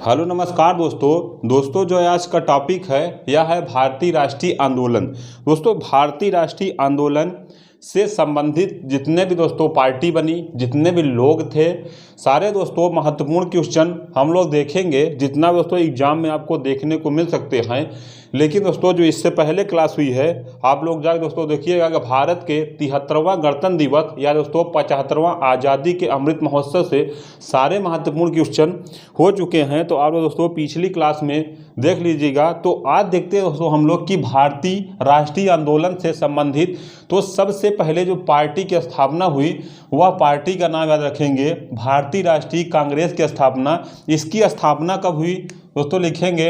Hello नमस्कार दोस्तों जो आज का टॉपिक है यह है भारतीय राष्ट्रीय आंदोलन। दोस्तों भारतीय राष्ट्रीय आंदोलन से संबंधित जितने भी दोस्तों पार्टी बनी, जितने भी लोग थे, सारे दोस्तों महत्वपूर्ण क्वेश्चन हम लोग देखेंगे, जितना दोस्तों एग्जाम में आपको देखने को मिल सकते हैं। लेकिन दोस्तों जो इससे पहले क्लास हुई है, आप लोग जाकर दोस्तों देखिएगा कि भारत के 73वां गणतंत्र दिवस या दोस्तों 75वां आज़ादी के अमृत महोत्सव से सारे महत्वपूर्ण क्वेश्चन हो चुके हैं। तो आप लोग दोस्तों पिछली क्लास में देख लीजिएगा। तो आज देखते हैं दोस्तों हम लोग कि भारतीय राष्ट्रीय आंदोलन से संबंधित तो सबसे पहले जो पार्टी की स्थापना हुई वह पार्टी का नाम याद रखेंगे, भारतीय राष्ट्रीय कांग्रेस की स्थापना। इसकी स्थापना कब हुई दोस्तों? लिखेंगे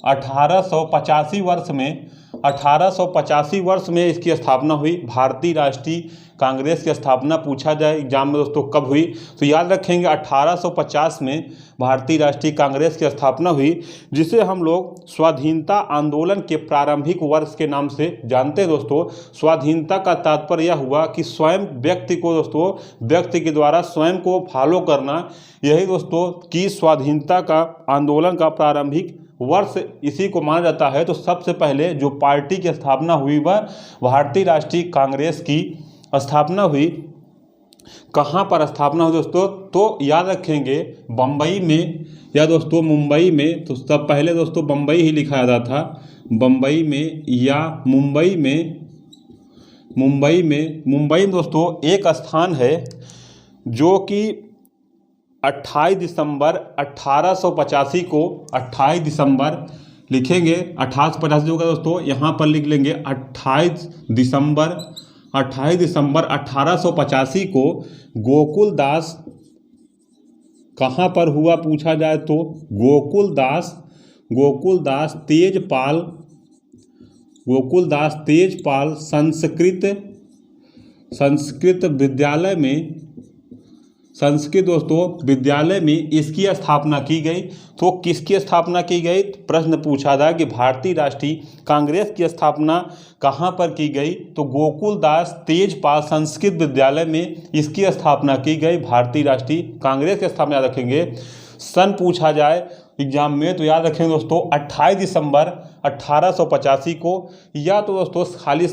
1885 वर्ष में। 1885 वर्ष में इसकी स्थापना हुई। भारतीय राष्ट्रीय कांग्रेस की स्थापना पूछा जाए एग्जाम में दोस्तों कब हुई, तो याद रखेंगे 1850 में भारतीय राष्ट्रीय कांग्रेस की स्थापना हुई, जिसे हम लोग स्वाधीनता आंदोलन के प्रारंभिक वर्ष के नाम से जानते हैं। दोस्तों स्वाधीनता का तात्पर्य यह हुआ कि स्वयं व्यक्ति को दोस्तों व्यक्ति के द्वारा स्वयं को फॉलो करना, यही दोस्तों की स्वाधीनता का आंदोलन का प्रारंभिक वर्ष इसी को माना जाता है। तो सबसे पहले जो पार्टी की स्थापना हुई वह भारतीय राष्ट्रीय कांग्रेस की स्थापना हुई। कहाँ पर स्थापना हुई दोस्तों? तो याद रखेंगे बम्बई में या दोस्तों मुंबई में। तो सब पहले दोस्तों बम्बई ही लिखा जाता था, बम्बई में या मुंबई में। मुंबई में दोस्तों एक स्थान है जो कि 28 दिसंबर 1885 को 28 दिसंबर लिखेंगे 1885 होगा दोस्तों, यहाँ पर लिख लेंगे 28 दिसंबर 1885 को गोकुलदास कहाँ पर हुआ पूछा जाए तो गोकुलदास तेजपाल संस्कृत विद्यालय में, संस्कृत दोस्तों विद्यालय में इसकी स्थापना की गई। तो किसकी स्थापना की गई? प्रश्न पूछा था कि भारतीय राष्ट्रीय कांग्रेस की स्थापना कहाँ पर की गई, तो गोकुलदास तेजपाल संस्कृत विद्यालय में इसकी स्थापना की गई। भारतीय राष्ट्रीय कांग्रेस की स्थापना याद रखेंगे। सन पूछा जाए एग्जाम में तो याद रखेंगे दोस्तों 28 दिसंबर 1885 को, या तो दोस्तों खाली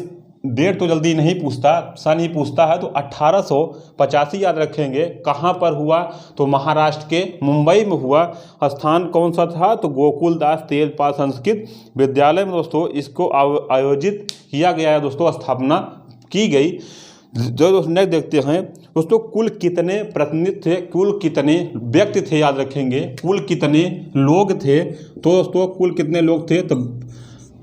डेट तो जल्दी नहीं पूछता, सन ही पूछता है। तो 1885 याद रखेंगे। कहाँ पर हुआ? तो महाराष्ट्र के मुंबई में हुआ। स्थान कौन सा था? तो गोकुलदास तेजपाल संस्कृत विद्यालय में दोस्तों इसको आयोजित किया गया है, दोस्तों स्थापना की गई। जो दोस्तों नेक्स्ट देखते हैं दोस्तों, कुल कितने प्रतिनिधि थे, कुल कितने व्यक्ति थे याद रखेंगे, कुल कितने लोग थे। तो दोस्तों कुल कितने लोग थे? तो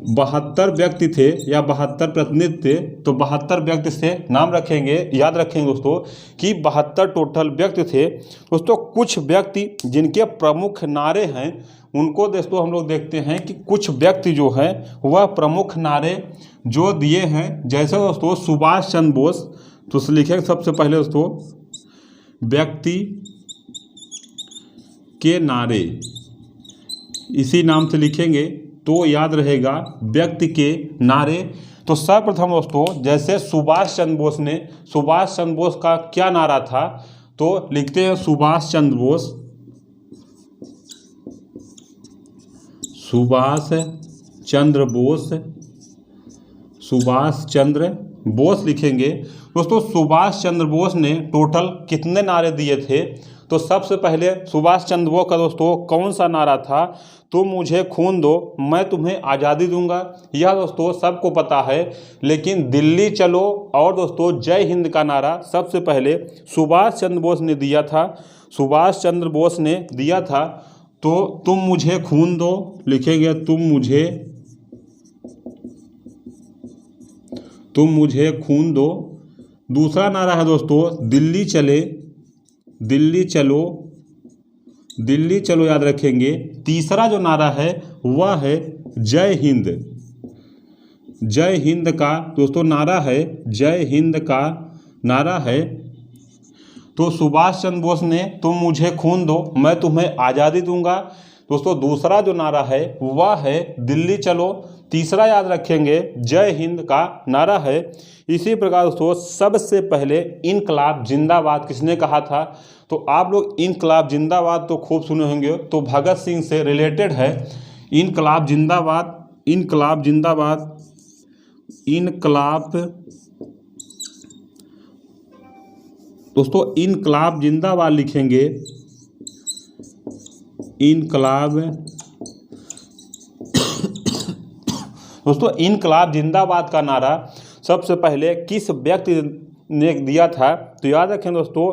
72 व्यक्ति थे या 72 प्रतिनिधि थे। तो 72 व्यक्ति से नाम रखेंगे, याद रखेंगे दोस्तों कि 72 टोटल व्यक्ति थे। दोस्तों कुछ व्यक्ति जिनके प्रमुख नारे हैं उनको दोस्तों हम लोग देखते हैं कि कुछ व्यक्ति जो है वह प्रमुख नारे जो दिए हैं, जैसे दोस्तों सुभाष चंद्र बोस। तो लिखेंगे सबसे पहले दोस्तों व्यक्ति के नारे, इसी नाम से लिखेंगे तो याद रहेगा व्यक्ति के नारे। तो सर्वप्रथम दोस्तों जैसे सुभाष चंद्र बोस का क्या नारा था? तो लिखते हैं सुभाष चंद्र बोस लिखेंगे। दोस्तों सुभाष चंद्र बोस ने टोटल कितने नारे दिए थे? तो सबसे पहले सुभाष चंद्र बोस का दोस्तों कौन सा नारा था? तुम मुझे खून दो मैं तुम्हें आज़ादी दूंगा, यह दोस्तों सबको पता है। लेकिन दिल्ली चलो और दोस्तों जय हिंद का नारा सबसे पहले सुभाष चंद्र बोस ने दिया था। तो तुम मुझे खून दो लिखेंगे, तुम मुझे खून दो। दूसरा नारा है दोस्तों दिल्ली चलो याद रखेंगे। तीसरा जो नारा है वह है जय हिंद का दोस्तों नारा है। तो सुभाष चंद्र बोस ने तुम मुझे खून दो मैं तुम्हें आज़ादी दूंगा। दोस्तों दूसरा जो नारा है वह है दिल्ली चलो। तीसरा याद रखेंगे जय हिंद का नारा है। इसी प्रकार दोस्तों सबसे पहले इनकलाब जिंदाबाद किसने कहा था? तो आप लोग इनकलाब जिंदाबाद तो खूब सुने होंगे, तो भगत सिंह से रिलेटेड है। इनकलाब जिंदाबाद, इनकलाब जिंदाबाद, इनकलाब दोस्तों इनकलाब जिंदाबाद लिखेंगे। इनकलाब दोस्तों इनकलाब जिंदाबाद का नारा सबसे पहले किस व्यक्ति ने दिया था? तो याद रखें दोस्तों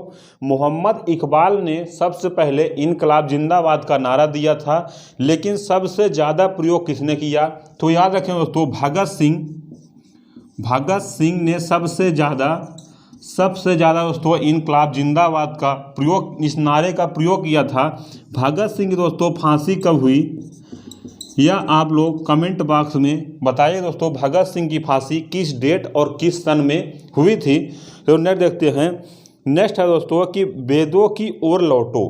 मोहम्मद इकबाल ने सबसे पहले इनकलाब जिंदाबाद का नारा दिया था। लेकिन सबसे ज़्यादा प्रयोग किसने किया? तो याद रखें दोस्तों भगत सिंह ने सबसे ज़्यादा दोस्तों इनकलाब जिंदाबाद का प्रयोग, इस नारे का प्रयोग किया था। भगत सिंह की दोस्तों फांसी कब हुई? या आप लोग कमेंट बॉक्स में बताइए दोस्तों भगत सिंह की फांसी किस डेट और किस सन में हुई थी। तो नेक्स्ट देखते हैं। नेक्स्ट है दोस्तों कि वेदों की ओर लौटो।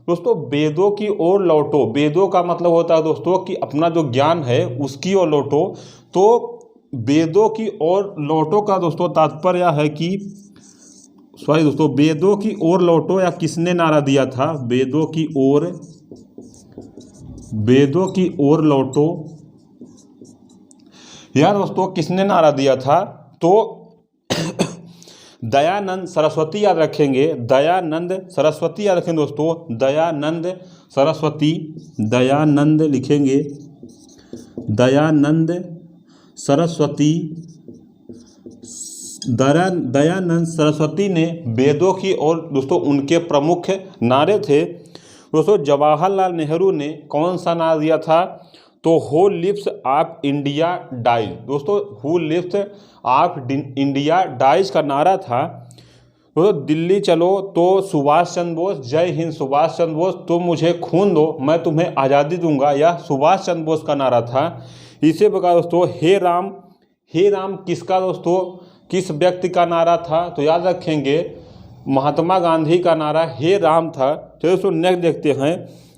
दोस्तों वेदों की ओर लौटो, वेदों का मतलब होता है दोस्तों कि अपना जो ज्ञान है उसकी ओर लौटो। तो वेदों की ओर लौटो का दोस्तों तात्पर्य है कि वेदों की ओर लौटो या किसने नारा दिया था? वेदों की ओर लौटो यार दोस्तों किसने नारा दिया था? तो दयानंद सरस्वती याद रखेंगे। दयानंद सरस्वती याद रखेंगे दोस्तों। दयानंद सरस्वती, दयानंद लिखेंगे। दयानंद सरस्वती, दयानंद सरस्वती ने वेदों की ओर दोस्तों उनके प्रमुख नारे थे। दोस्तों जवाहरलाल नेहरू ने कौन सा नारा दिया था? तो who lives of India dies. दोस्तों who lives of India dies का नारा था। दोस्तों दिल्ली चलो तो सुभाष चंद्र बोस, जय हिंद सुभाष चंद्र बोस, तुम मुझे खून दो मैं तुम्हें आज़ादी दूंगा, यह सुभाष चंद्र बोस का नारा था। इसी प्रकार दोस्तों हे राम किसका दोस्तों किस व्यक्ति का नारा था? तो याद रखेंगे महात्मा गांधी का नारा हे राम था। तो दोस्तों नेक्स्ट देखते हैं।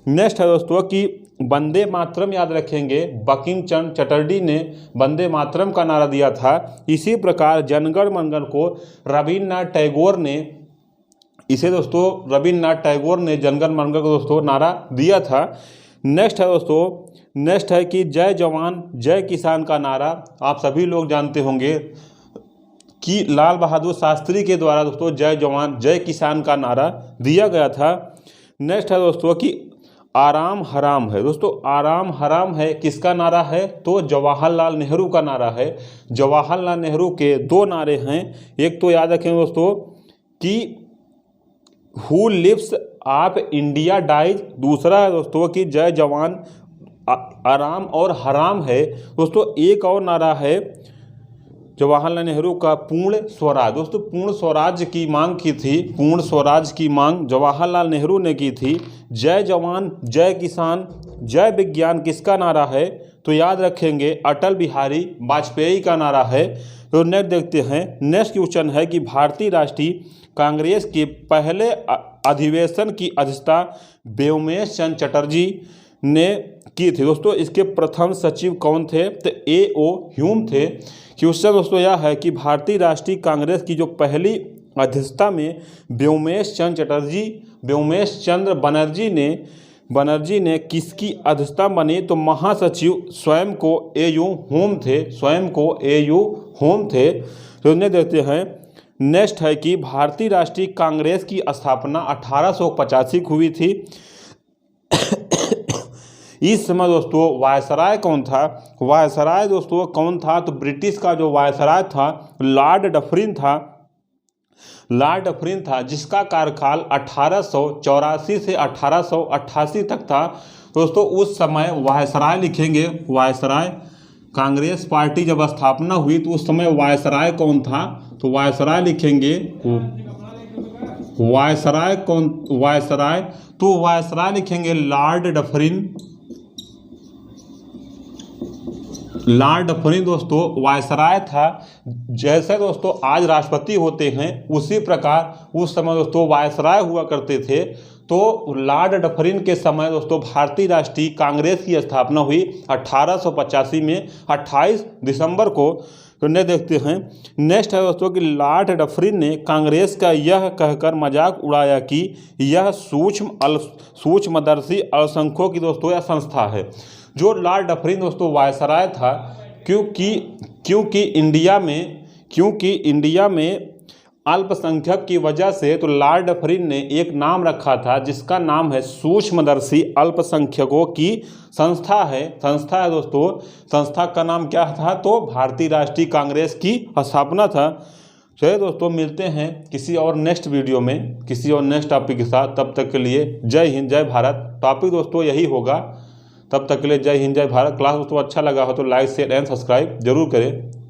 नेक्स्ट है दोस्तों कि वंदे मातरम याद रखेंगे। बंकिम चंद्र चटर्जी ने वंदे मातरम का नारा दिया था। इसी प्रकार जनगण मनगण को रविन्द्रनाथ टैगोर ने जनगण मनगण को दोस्तों नारा दिया था। नेक्स्ट है कि जय जवान जय किसान का नारा आप सभी लोग जानते होंगे कि लाल बहादुर शास्त्री के द्वारा दोस्तों जय जवान जय किसान का नारा दिया गया था। नेक्स्ट है दोस्तों कि आराम हराम है। दोस्तों आराम हराम है किसका नारा है? तो जवाहरलाल नेहरू का नारा है। जवाहरलाल नेहरू के दो नारे हैं। एक तो याद रखें दोस्तों कि who lives of India dies, दूसरा है दोस्तों कि जय जवान आराम और हराम है। दोस्तों एक और नारा है जवाहरलाल नेहरू का पूर्ण स्वराज। दोस्तों पूर्ण स्वराज की मांग की थी, पूर्ण स्वराज की मांग जवाहरलाल नेहरू ने की थी। जय जवान जय किसान जय विज्ञान किसका नारा है? तो याद रखेंगे अटल बिहारी वाजपेयी का नारा है। तो नेक्स्ट देखते हैं। नेक्स्ट क्वेश्चन है कि भारतीय राष्ट्रीय कांग्रेस के पहले अधिवेशन की अध्यक्षता व्योमेश चंद्र चटर्जी ने की थी। दोस्तों इसके प्रथम सचिव कौन थे? तो A.O. ह्यूम थे। क्वेश्चन दोस्तों यह है कि भारतीय राष्ट्रीय कांग्रेस की जो पहली अध्यक्षता में व्योमेश चंद्र बनर्जी ने किसकी अध्यक्षता बनी? तो महासचिव स्वयं को A.U. होम थे। तो उन्हें देखते हैं। नेक्स्ट है कि भारतीय राष्ट्रीय कांग्रेस की स्थापना 1885 को हुई थी। इस समय दोस्तों वायसराय कौन था? वायसराय दोस्तों कौन था? तो ब्रिटिश का जो वायसराय था लॉर्ड डफरिन था, जिसका कार्यकाल 1884 से 1888 तक था। दोस्तों उस समय वायसराय लिखेंगे। वायसराय कांग्रेस पार्टी जब स्थापना हुई तो उस समय वायसराय कौन था? तो वायसराय लिखेंगे। वायसराय लिखेंगे लॉर्ड डफरिन दोस्तों वायसराय था। जैसे दोस्तों आज राष्ट्रपति होते हैं उसी प्रकार उस समय दोस्तों वायसराय हुआ करते थे। तो लॉर्ड डफरिन के समय दोस्तों भारतीय राष्ट्रीय कांग्रेस की स्थापना हुई 1885 में 28 दिसंबर को। तो ने देखते हैं नेक्स्ट है दोस्तों कि लॉर्ड डफरिन ने कांग्रेस का यह कहकर मजाक उड़ाया कि यह सूक्ष्मदर्शी अल्पसंख्यकों की दोस्तों यह संस्था है। जो लॉर्ड डफरिन दोस्तों वायसराय था, क्योंकि इंडिया में अल्पसंख्यक की वजह से, तो लॉर्ड डफरिन ने एक नाम रखा था जिसका नाम है सूक्ष्मदर्शी अल्पसंख्यकों की संस्था है दोस्तों। संस्था का नाम क्या था? तो भारतीय राष्ट्रीय कांग्रेस की स्थापना था। चलिए दोस्तों, मिलते हैं किसी और नेक्स्ट वीडियो में किसी और नेक्स्ट टॉपिक के साथ। तब तक के लिए जय हिंद जय भारत। टॉपिक दोस्तों यही होगा। तब तक के लिए जय हिंद जय भारत। क्लास दोस्तों अच्छा लगा हो तो लाइक शेयर एंड सब्सक्राइब जरूर करें।